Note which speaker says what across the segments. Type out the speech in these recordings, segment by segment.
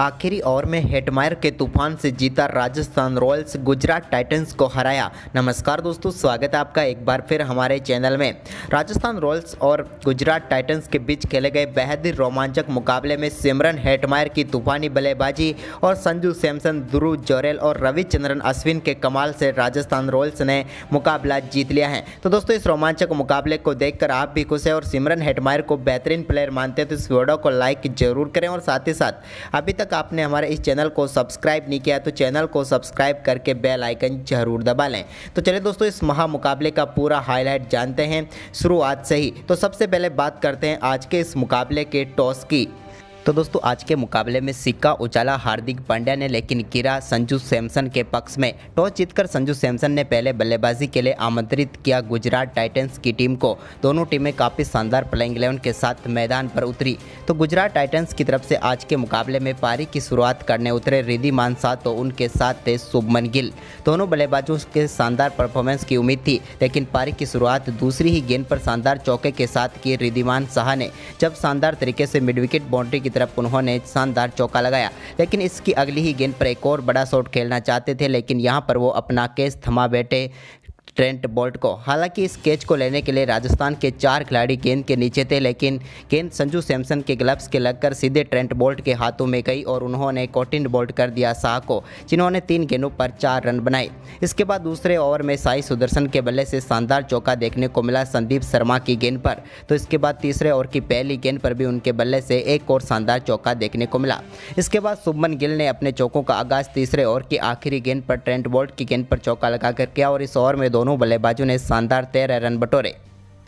Speaker 1: आखिरी ओवर में हेटमायर के तूफान से जीता राजस्थान रॉयल्स, गुजरात टाइटंस को हराया। नमस्कार दोस्तों, स्वागत है आपका एक बार फिर हमारे चैनल में। राजस्थान रॉयल्स और गुजरात टाइटंस के बीच खेले गए बेहद ही रोमांचक मुकाबले में सिमरन हेटमायर की तूफानी बल्लेबाजी और संजू सैमसन, ध्रुव जोरेल और रविचंद्रन अश्विन के कमाल से राजस्थान रॉयल्स ने मुकाबला जीत लिया है। तो दोस्तों, इस रोमांचक मुकाबले को देखकर आप भी खुश हैं और सिमरन हेटमायर को बेहतरीन प्लेयर मानते हैं तो इस वीडियो को लाइक जरूर करें और साथ ही साथ अभी तक आपने हमारे इस चैनल को सब्सक्राइब नहीं किया तो चैनल को सब्सक्राइब करके बेल आइकन जरूर दबा लें। तो चलिए दोस्तों, इस महा मुकाबले का पूरा हाईलाइट जानते हैं शुरुआत से ही। तो सबसे पहले बात करते हैं आज के इस मुकाबले के टॉस की। तो दोस्तों, आज के मुकाबले में सिक्का उछाला हार्दिक पांड्या ने, लेकिन गिरा संजू सैमसन के पक्ष में। टॉस जीतकर संजू सैमसन ने पहले बल्लेबाजी के लिए आमंत्रित किया गुजरात टाइटंस की टीम को। दोनों टीमें काफ़ी शानदार प्लेइंग 11 के साथ मैदान पर उतरी। तो गुजरात टाइटंस की तरफ से आज के मुकाबले में पारी की शुरुआत करने उतरे रिद्धिमान शाह, तो उनके साथ थे शुभमन गिल। दोनों बल्लेबाजों के शानदार परफॉर्मेंस की उम्मीद थी, लेकिन पारी की शुरुआत दूसरी ही गेंद पर शानदार चौके के साथ की रिद्धिमान शाह ने, जब शानदार तरीके से मिड विकेट बाउंड्री की तरफ उन्होंने शानदार चौका लगाया। लेकिन इसकी अगली ही गेंद पर एक और बड़ा शॉट खेलना चाहते थे, लेकिन यहां पर वो अपना कैच थमा बैठे ट्रेंट बोल्ट को। हालांकि इस कैच को लेने के लिए राजस्थान के 4 खिलाड़ी गेंद के नीचे थे, लेकिन गेंद संजू सैमसन के ग्लव्स के लगकर सीधे ट्रेंट बोल्ट के हाथों में गई और उन्होंने कॉटिन बोल्ट कर दिया शाह को, जिन्होंने 3 गेंदों पर 4 रन बनाए। इसके बाद दूसरे ओवर में साई सुदर्शन के बल्ले से शानदार चौका देखने को मिला संदीप शर्मा की गेंद पर। तो इसके बाद तीसरे ओवर की पहली गेंद पर भी उनके बल्ले से एक और शानदार चौका देखने को मिला। इसके बाद शुभमन गिल ने अपने चौकों का आगाज तीसरे ओवर की आखिरी गेंद पर ट्रेंट बोल्ट की गेंद पर चौका लगाकर किया और इस ओवर में दोनों बल्लेबाजों ने शानदार 13 रन बटोरे।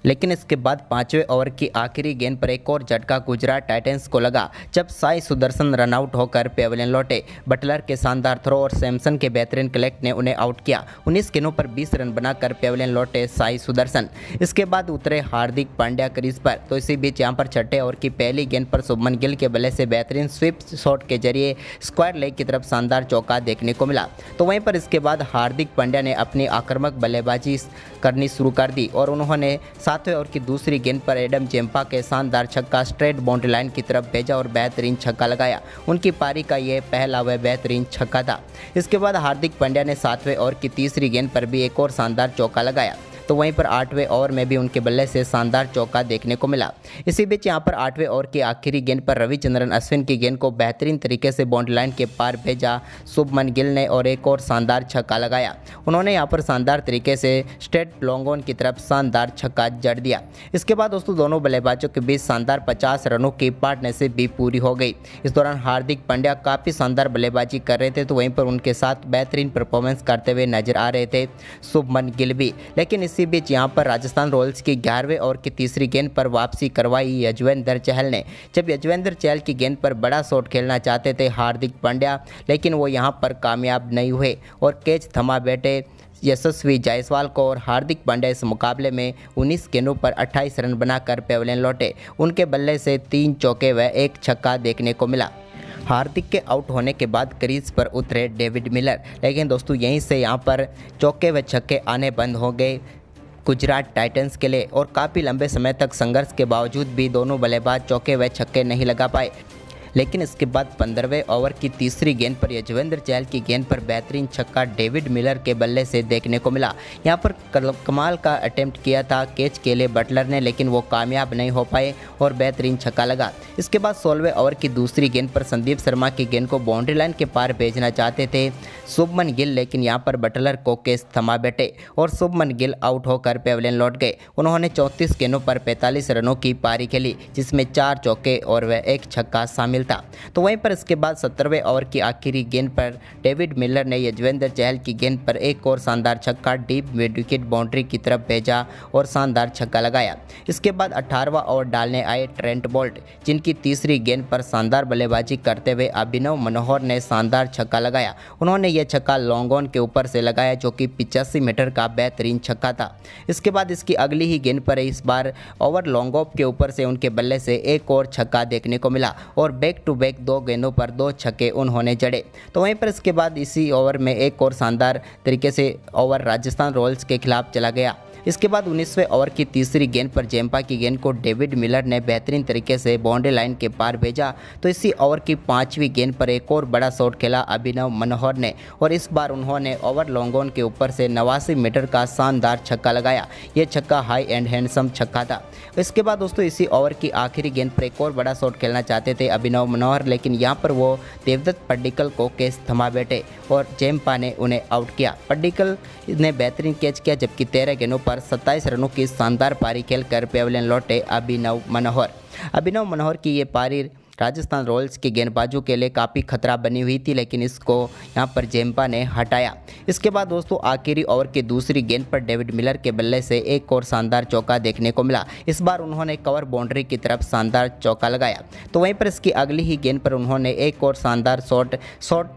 Speaker 1: लेकिन इसके बाद 5वें ओवर की आखिरी गेंद पर एक और झटका गुजरात टाइटंस को लगा, जब साई सुदर्शन रनआउट होकर पेवेलियन लौटे। बटलर के शानदार थ्रो और सैमसन के बेहतरीन कलेक्ट ने उन्हें आउट किया। 19 गेंदों पर 20 रन बनाकर पेवेलियन लौटे साई सुदर्शन। इसके बाद उतरे हार्दिक पांड्या क्रीज पर। तो इसी बीच यहां पर छठे ओवर की पहली गेंद पर शुभमन गिल के बल्ले से बेहतरीन स्वीप शॉट के जरिए स्क्वायर लेग की तरफ शानदार चौका देखने को मिला। तो वहीं पर इसके बाद हार्दिक पांड्या ने अपनी आक्रामक बल्लेबाजी करनी शुरू कर दी और उन्होंने 7वें ओवर की दूसरी गेंद पर एडम जेम्पा के शानदार छक्का स्ट्रेट बाउंड्री लाइन की तरफ भेजा और बेहतरीन छक्का लगाया। उनकी पारी का यह पहला व बेहतरीन छक्का था। इसके बाद हार्दिक पांड्या ने 7वें ओवर की तीसरी गेंद पर भी एक और शानदार चौका लगाया। तो वहीं पर 8वें ओवर में भी उनके बल्ले से शानदार चौका देखने को मिला। इसी बीच यहां पर 8वें ओवर की आखिरी गेंद पर रविचंद्रन अश्विन की गेंद को बेहतरीन तरीके से बाउंड्री लाइन के पार भेजा शुभमन गिल ने और एक और शानदार छक्का लगाया। उन्होंने यहां पर शानदार तरीके से स्ट्रेट लॉन्ग ऑन की तरफ शानदार छक्का जड़ दिया। इसके बाद दोस्तों, दोनों बल्लेबाजों के बीच शानदार 50 रनों की पार्टनरशिप भी पूरी हो गई। इस दौरान हार्दिक पांड्या काफ़ी शानदार बल्लेबाजी कर रहे थे, तो वहीं पर उनके साथ बेहतरीन परफॉर्मेंस करते हुए नजर आ रहे थे शुभमन गिल भी। लेकिन इसी बीच यहां पर राजस्थान रॉयल्स की 11वें ओवर की तीसरी गेंद पर वापसी करवाई यजुवेंद्र चहल ने। जब यजुवेंद्र चहल की गेंद पर बड़ा शॉट खेलना चाहते थे हार्दिक पांड्या, लेकिन वो यहां पर कामयाब नहीं हुए और कैच थमा बैठे यशस्वी जायसवाल को और हार्दिक पांड्या इस मुकाबले में 19 गेंदों पर 28 रन बनाकर पेवेलियन लौटे। उनके बल्ले से 3 चौके व 1 छक्का देखने को मिला। हार्दिक के आउट होने के बाद क्रीज पर उतरे डेविड मिलर, लेकिन दोस्तों यहीं से यहां पर चौके व छक्के आने बंद हो गए गुजरात टाइटंस के लिए और काफ़ी लंबे समय तक संघर्ष के बावजूद भी दोनों बल्लेबाज चौके व छक्के नहीं लगा पाए। लेकिन इसके बाद 15वें ओवर की तीसरी गेंद पर यजुवेंद्र चहल की गेंद पर बेहतरीन छक्का डेविड मिलर के बल्ले से देखने को मिला। यहां पर कमाल का अटेम्प्ट किया था कैच के लिए बटलर ने, लेकिन वो कामयाब नहीं हो पाए और बेहतरीन छक्का लगा। इसके बाद 16वें ओवर की दूसरी गेंद पर संदीप शर्मा की गेंद को बाउंड्री लाइन के पार भेजना चाहते थे शुभमन गिल, लेकिन यहां पर बटलर को कैच थमा बैठे और शुभमन गिल आउट होकर पेवेलियन लौट गए। उन्होंने 34 गेंदों पर 45 रनों की पारी खेली, जिसमें 4 चौके और वह 1 छक्का शामिल था। तो वहीं पर इसके बाद 17वें ओवर की आखिरी गेंद पर डेविड मिलर ने यजुवेंद्र चहल की गेंद पर एक और शानदार छक्का डीप मिड विकेट बाउंड्री की तरफ भेजा और शानदार छक्का लगाया। इसके बाद 18वां ओवर डालने आए ट्रेंट बोल्ट, जिनकी तीसरी गेंद पर शानदार बल्लेबाजी करते हुए अभिनव मनोहर ने शानदार छक्का लगाया। उन्होंने यह छक्का लॉन्ग ऑन के ऊपर से लगाया, जो कि 85 मीटर का बेहतरीन छक्का था। इसके बाद इसकी अगली ही गेंद पर इस बार ओवर लॉन्ग ऑफ के ऊपर से उनके बल्ले से एक और छक्का देखने को मिला और बैक टू बैक 2 गेंदों पर 2 छक्के उन्होंने जड़े। तो वहीं पर इसके बाद इसी ओवर में एक और शानदार तरीके से ओवर राजस्थान रॉयल्स के खिलाफ चला गया। इसके बाद 19वें ओवर की तीसरी गेंद पर जेम्पा की गेंद को डेविड मिलर ने बेहतरीन तरीके से बाउंड्री लाइन के पार भेजा। तो इसी ओवर की 5वीं गेंद पर एक और बड़ा शॉट खेला अभिनव मनोहर ने और इस बार उन्होंने ओवर लॉन्ग ऑन के ऊपर से 89 मीटर का शानदार छक्का लगाया। ये छक्का हाई एंड हैंडसम छक्का था। इसके बाद दोस्तों इसी ओवर की आखिरी गेंद पर एक और बड़ा शॉट खेलना चाहते थे अभिनव मनोहर, लेकिन यहाँ पर वो देवदत्त पड्डीकल को कैच थमा बैठे और जेम्पा ने उन्हें आउट किया। पड्डीकल ने बेहतरीन कैच किया, जबकि 13 गेंदों पर 27 रनों की शानदार पारी खेलकर पेविलियन लौटे अभिनव मनोहर की ये पारी राजस्थान रॉयल्स के गेंदबाजों के लिए काफ़ी खतरा बनी हुई थी, लेकिन इसको यहां पर जेम्पा ने हटाया। इसके बाद दोस्तों आखिरी ओवर की दूसरी गेंद पर डेविड मिलर के बल्ले से एक और शानदार चौका देखने को मिला। इस बार उन्होंने कवर बाउंड्री की तरफ शानदार चौका लगाया। तो वहीं पर इसकी अगली ही गेंद पर उन्होंने एक और शानदार शॉट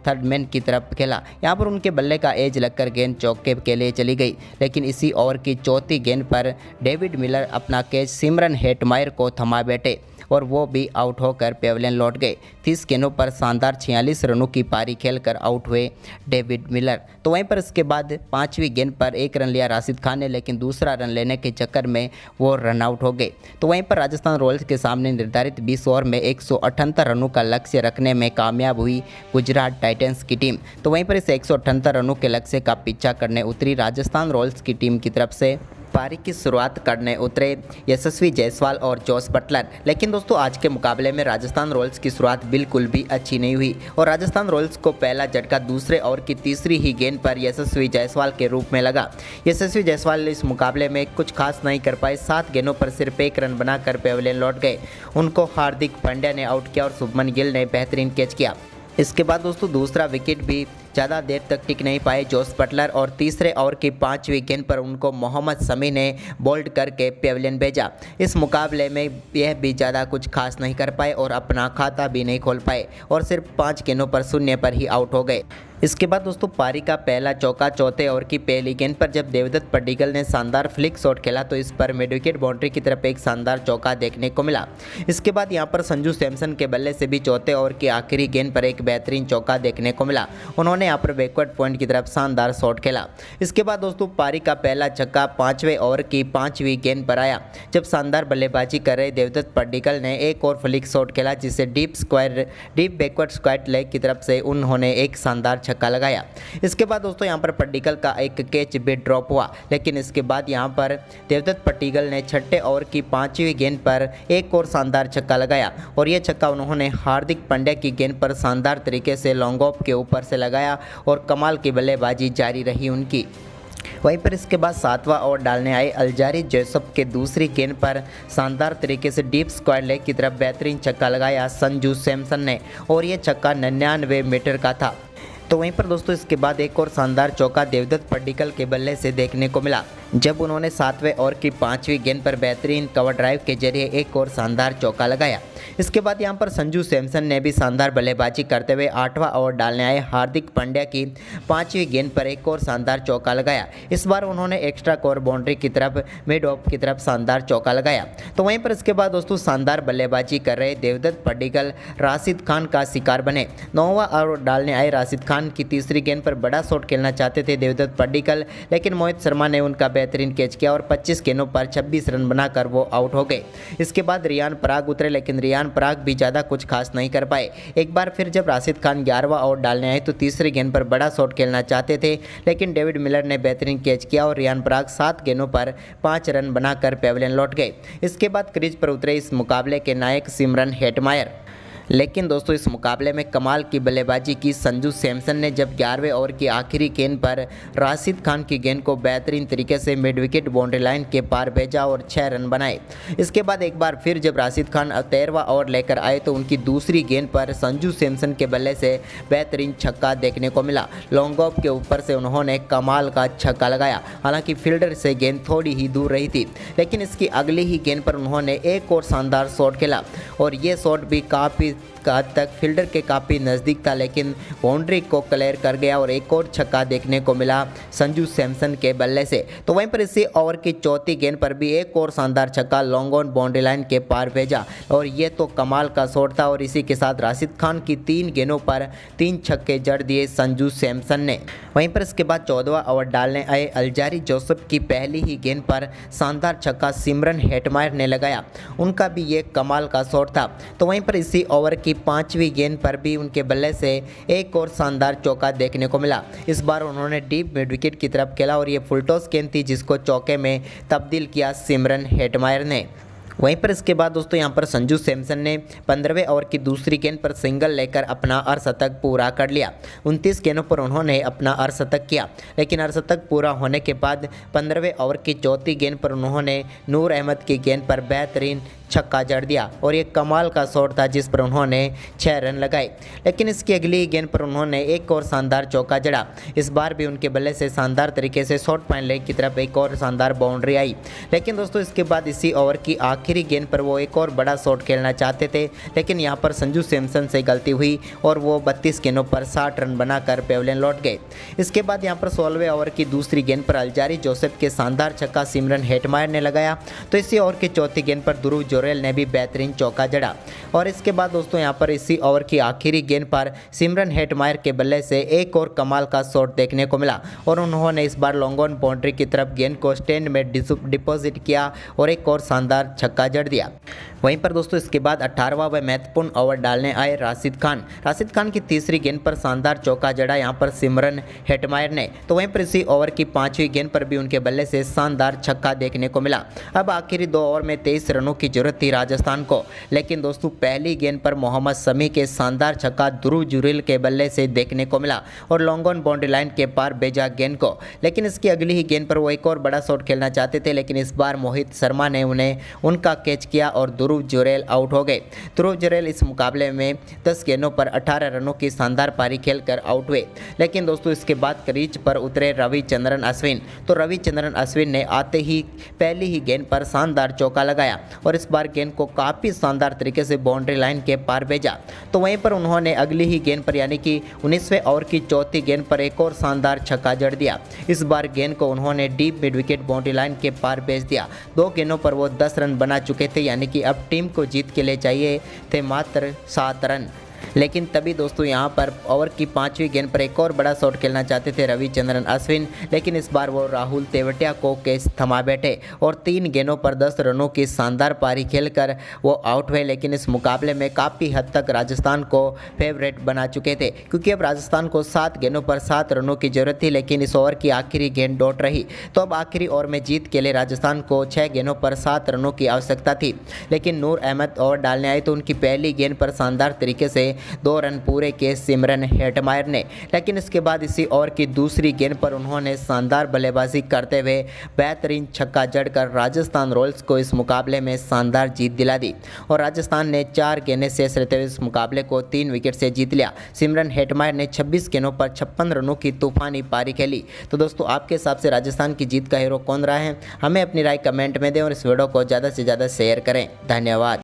Speaker 1: थर्ड मैन की तरफ खेला। यहाँ पर उनके बल्ले का एज लगकर गेंद चौके के लिए चली गई, लेकिन इसी ओवर की चौथी गेंद पर डेविड मिलर अपना कैच सिमरन हेटमायर को थमा बैठे और वो भी आउट होकर पेविलियन लौट गए। 30 गेंदों पर शानदार 46 रनों की पारी खेलकर आउट हुए डेविड मिलर। तो वहीं पर इसके बाद 5वीं गेंद पर एक रन लिया राशिद खान ने, लेकिन दूसरा रन लेने के चक्कर में वो रन आउट हो गए। तो वहीं पर राजस्थान रॉयल्स के सामने निर्धारित 20 ओवर में 178 रनों का लक्ष्य रखने में कामयाब हुई गुजरात टाइटंस की टीम। तो वहीं पर इस 178 रनों के लक्ष्य का पीछा करने उतरी राजस्थान रॉयल्स की टीम की तरफ से पारी की शुरुआत करने उतरे यशस्वी जायसवाल और जोस बटलर। लेकिन दोस्तों आज के मुकाबले में राजस्थान रॉयल्स की शुरुआत बिल्कुल भी अच्छी नहीं हुई और राजस्थान रॉयल्स को पहला झटका दूसरे ओवर की तीसरी ही गेंद पर यशस्वी जायसवाल के रूप में लगा। यशस्वी जायसवाल इस मुकाबले में कुछ खास नहीं कर पाए। 7 गेंदों पर सिर्फ 1 रन बनाकर पेविलियन लौट गए। उनको हार्दिक पांड्या ने आउट किया और शुभमन गिल ने बेहतरीन कैच किया। इसके बाद दोस्तों दूसरा विकेट भी ज़्यादा देर तक टिक नहीं पाए जोस बटलर और तीसरे ओवर की 5वीं गेंद पर उनको मोहम्मद शमी ने बोल्ड करके पेविलियन भेजा। इस मुकाबले में यह भी ज़्यादा कुछ खास नहीं कर पाए और अपना खाता भी नहीं खोल पाए और सिर्फ 5 गेंदों पर 0 पर ही आउट हो गए। इसके बाद दोस्तों पारी का पहला चौका चौथे ओवर की पहली गेंद पर जब देवदत्त पड्डीकल ने शानदार फ्लिक शॉट खेला तो इस पर मिड विकेट बाउंड्री की तरफ एक शानदार चौका देखने को मिला। इसके बाद यहां पर संजू सैमसन के बल्ले से भी चौथे ओवर की आखिरी गेंद पर एक बेहतरीन चौका देखने को मिला। उन्होंने यहाँ पर बैकवर्ड पॉइंट की तरफ शानदार शॉट खेला। इसके बाद दोस्तों पारी का पहला छक्का 5वें ओवर की 5वीं गेंद पर आया जब शानदार बल्लेबाजी कर रहे देवदत्त पड्डीकल ने एक और फ्लिक शॉट खेला, जिसे डीप बैकवर्ड स्क्वायर लेग की तरफ से उन्होंने एक शानदार छक्का लगाया। इसके बाद दोस्तों यहां पर पड्डीकल का एक कैच भी ड्रॉप हुआ, लेकिन इसके बाद यहां पर देवदत्त पड्डीकल ने छठे ओवर की 5वीं गेंद पर एक और शानदार छक्का लगाया और यह छक्का उन्होंने हार्दिक पांड्या की गेंद पर शानदार तरीके से लॉन्ग ऑफ के ऊपर से लगाया और कमाल की बल्लेबाजी जारी रही उनकी। वहीं पर इसके बाद 7वां ओवर डालने आए अल्जारी जोसेफ के दूसरी गेंद पर शानदार तरीके से डीप स्क्वायर लेग की तरफ बेहतरीन छक्का लगाया संजू सैमसन ने और यह छक्का 99 मीटर का था। तो वहीं पर दोस्तों इसके बाद एक और शानदार चौका देवदत्त पड्डीकल के बल्ले से देखने को मिला जब उन्होंने 7वें ओवर की 5वीं गेंद पर बेहतरीन कवर ड्राइव के जरिए एक और शानदार चौका लगाया। इसके बाद यहां पर संजू सैमसन ने भी शानदार बल्लेबाजी करते हुए 8वां ओवर डालने आए हार्दिक पांड्या की 5वीं गेंद पर एक और शानदार चौका लगाया। इस बार उन्होंने एक्स्ट्रा कवर बाउंड्री की तरफ मिड ऑफ की तरफ शानदार चौका लगाया। तो वहीं पर इसके बाद दोस्तों शानदार बल्लेबाजी कर रहे देवदत्त पड्डीकल राशिद खान का शिकार बने। 9वां ओवर डालने आए राशिद खान की तीसरी गेंद पर बड़ा शॉट खेलना चाहते थे देवदत्त पड्डीकल, लेकिन मोहित शर्मा ने उनका बेहतरीन कैच किया और 25 गेंदों पर 26 रन बनाकर वो आउट हो गए। इसके बाद रियान पराग उतरे, लेकिन रियान पराग भी ज़्यादा कुछ खास नहीं कर पाए। एक बार फिर जब राशिद खान 11वां ओवर डालने आए तो तीसरी गेंद पर बड़ा शॉट खेलना चाहते थे, लेकिन डेविड मिलर ने बेहतरीन कैच किया और रियान पराग 7 गेंदों पर 5 रन बनाकर पेविलियन लौट गए। इसके बाद क्रीज पर उतरे इस मुकाबले के नायक सिमरन हेटमायर, लेकिन दोस्तों इस मुकाबले में कमाल की बल्लेबाजी की संजू सैमसन ने जब 11वें ओवर की आखिरी गेंद पर राशिद खान की गेंद को बेहतरीन तरीके से मिड विकेट बाउंड्री लाइन के पार भेजा और 6 रन बनाए। इसके बाद एक बार फिर जब राशिद खान 13वां ओवर लेकर आए तो उनकी दूसरी गेंद पर संजू सैमसन के बल्ले से बेहतरीन छक्का देखने को मिला। लॉन्ग ऑफ के ऊपर से उन्होंने कमाल का छक्का लगाया। हालांकि फील्डर से गेंद थोड़ी ही दूर रही थी, लेकिन इसकी अगली ही गेंद पर उन्होंने एक और शानदार शॉट खेला और ये शॉट भी काफ़ी हद तक फील्डर के काफ़ी नज़दीक था, लेकिन बाउंड्री को क्लियर कर गया और एक और छक्का देखने को मिला संजू सैमसन के बल्ले से। तो वहीं पर इसी ओवर की चौथी गेंद पर भी एक और शानदार छक्का लॉन्ग ऑन बाउंड्री लाइन के पार भेजा और ये तो कमाल का शॉट था। और इसी के साथ राशिद खान की 3 गेंदों पर 3 छक्के जड़ दिए संजू सैमसन ने। वहीं पर इसके बाद 14वां ओवर डालने आए अल्जारी जोसेफ की पहली ही गेंद पर शानदार छक्का सिमरन हेटमायर ने लगाया, उनका भी ये कमाल का शॉट था। तो वहीं पर इसी ओवर की 5वीं गेंद पर भी उनके बल्ले से एक और शानदार चौका देखने को मिला। इस बार उन्होंने डीप मिड विकेट की तरफ खेला और ये फुल टॉस गेंद थी जिसको चौके में तब्दील किया सिमरन हेटमायर ने। वहीं पर इसके बाद दोस्तों यहाँ पर संजू सैमसन ने 15वें ओवर की दूसरी गेंद पर सिंगल लेकर अपना अर्धशतक पूरा कर लिया। 29 गेंदों पर उन्होंने अपना अर्धशतक किया, लेकिन अर्धशतक पूरा होने के बाद 15वें ओवर की चौथी गेंद पर उन्होंने नूर अहमद की गेंद पर बेहतरीन छक्का जड़ दिया और ये कमाल का शॉट था जिस पर उन्होंने 6 रन लगाए। लेकिन इसकी अगली गेंद पर उन्होंने एक और शानदार चौका जड़ा। इस बार भी उनके बल्ले से शानदार तरीके से शॉर्ट पॉइंट लेग की तरफ एक और शानदार बाउंड्री आई। लेकिन दोस्तों इसके बाद इसी ओवर की आखिरी गेंद पर वो एक और बड़ा शॉट खेलना चाहते थे, लेकिन यहाँ पर संजू सैमसन से गलती हुई और वो 32 गेंदों पर 60 रन बनाकर पेवलियन लौट गए। इसके बाद यहाँ पर 16वें ओवर की दूसरी गेंद पर अल्जारी जोसेफ के शानदार छक्का सिमरन हेटमायर ने लगाया। तो इसी ओवर की चौथी गेंद पर ध्रुव जोरेल ने भी बेहतरीन चौका जड़ा और इसके बाद दोस्तों यहाँ पर इसी ओवर की आखिरी गेंद पर सिमरन हेटमायर के बल्ले से एक और कमाल का शॉट देखने को मिला और उन्होंने इस बार लॉन्ग ऑन बाउंड्री की तरफ गेंद को स्टैंड में डिपॉजिट किया और एक और शानदार छक्का जड़ दिया। वहीं पर दोस्तों इसके बाद 18वां व महत्वपूर्ण ओवर डालने आए राशिद खान की तीसरी गेंद पर शानदार चौका जड़ा यहाँ पर सिमरन हेटमायर ने। तो वहीं पर इसी ओवर की 5वीं गेंद पर भी उनके बल्ले से शानदार छक्का देखने को मिला। अब आखिरी 2 ओवर में 23 रनों की जरूरत थी राजस्थान को, लेकिन दोस्तों पहली गेंद पर मोहम्मद शमी के शानदार छक्का ध्रुव जुरेल के बल्ले से देखने को मिला और लॉन्ग ऑन बाउंड्री लाइन के पार भेजा गेंद को। लेकिन इसकी अगली ही गेंद पर वो एक और बड़ा शॉट खेलना चाहते थे, लेकिन इस बार मोहित शर्मा ने उन्हें उनका कैच किया और ध्रुव जुरेल आउट हो गए। ध्रुव जुरेल इस मुकाबले में 10 गेंदों पर 18 रनों की शानदार पारी खेलकर आउट हुए। लेकिन दोस्तों इसके बाद क्रीज पर उतरे रविचंद्रन अश्विन। तो रविचंद्रन अश्विन ने आते ही पहली ही गेंद पर शानदार चौका लगाया और इस बार गेंद को काफ़ी शानदार तरीके से बाउंड्री लाइन के पार भेजा। तो वहीं पर उन्होंने अगली ही गेंद पर यानी कि 19वें ओवर की चौथी गेंद पर एक और शानदार छक्का जड़ दिया। इस बार गेंद को उन्होंने deep mid wicket boundary line के पार भेज दिया। 2 गेंदों पर वो 10 रन बना चुके थे, यानी कि अब टीम को जीत के लिए चाहिए थे मात्र 7 रन। लेकिन तभी दोस्तों यहाँ पर ओवर की 5वीं गेंद पर एक और बड़ा शॉट खेलना चाहते थे रविचंद्रन अश्विन, लेकिन इस बार वो राहुल तेवटिया को कैच थमा बैठे और 3 गेंदों पर 10 रनों की शानदार पारी खेलकर वो आउट हुए। लेकिन इस मुकाबले में काफ़ी हद तक राजस्थान को फेवरेट बना चुके थे, क्योंकि अब राजस्थान को 7 गेंदों पर 7 रनों की जरूरत थी, लेकिन इस ओवर की आखिरी गेंद डॉट रही। तो अब आखिरी ओवर में जीत के लिए राजस्थान को 6 गेंदों पर 7 रनों की आवश्यकता थी। लेकिन नूर अहमद ओवर डालने आए तो उनकी पहली गेंद पर शानदार तरीके से 2 रन पूरे के सिमरन हेटमायर ने। लेकिन इसके बाद इसी ओवर की दूसरी गेंद पर उन्होंने शानदार बल्लेबाजी करते हुए बेहतरीन छक्का जड़कर राजस्थान रॉयल्स को इस मुकाबले में शानदार जीत दिला दी और राजस्थान ने 4 गेंदें शेष रहते हुए इस मुकाबले को 3 विकेट से जीत लिया। सिमरन हेटमायर ने 26 गेंदों पर 56 रनों की तूफानी पारी खेली। तो दोस्तों आपके हिसाब से राजस्थान की जीत का हीरो कौन रहा है? हमें अपनी राय कमेंट में दें और इस वीडियो को ज़्यादा से ज़्यादा शेयर करें। धन्यवाद।